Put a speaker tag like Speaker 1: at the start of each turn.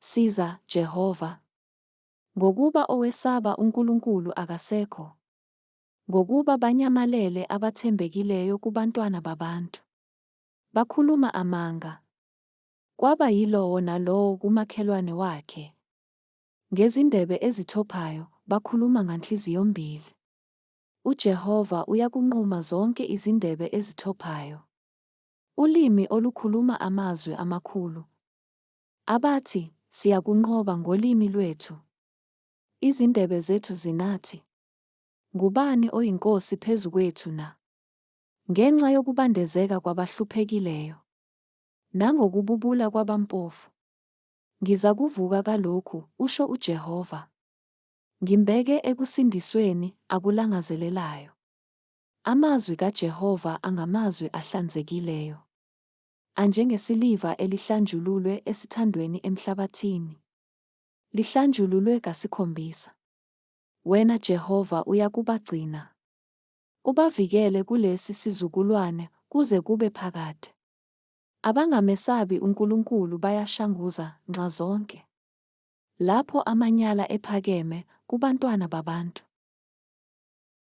Speaker 1: Siza, Jehova. Ngokuba owesaba uNkulunkulu akasekho. Ngokuba banyamalele abathembekileyo kubantwana babantu. Bakhuluma amanga. Kwaba yilowo nalowo kumakhelwane wakhe. Ngezindebe ezithophayo, bakhuluma nganhliziyo mbili. UJehova uyakunquma zonke izindebe ezithophayo. Ulimi olukhuluma amazwi amakhulu. Abathi, siyakunqoba ngolimi lwethu. Izindebe zethu zinathi, ngubani oyinkosi phezu kwethu na? Ngenxa yokubandezeka kwabahluphekileyo, nangokububula kwabampofu, ngizakuvuka kalokhu, usho uJehova. Ngimbeke ekusindisweni akulangazelelayo. Amazwi kaJehova angamazwi ahlanzekileyo, anjengesiliva elihlanjululwe esithandweni emhlabathini. Lihlanjululwe kasikhombisa. Wena Jehova uyakubagcina. Ubavikele kulesi sizukulwane kuze kube phakade. Abangamesabi uNkulunkulu bayashanguza nxa zonke. Lapho amanyala ephakeme kubantwana babantu.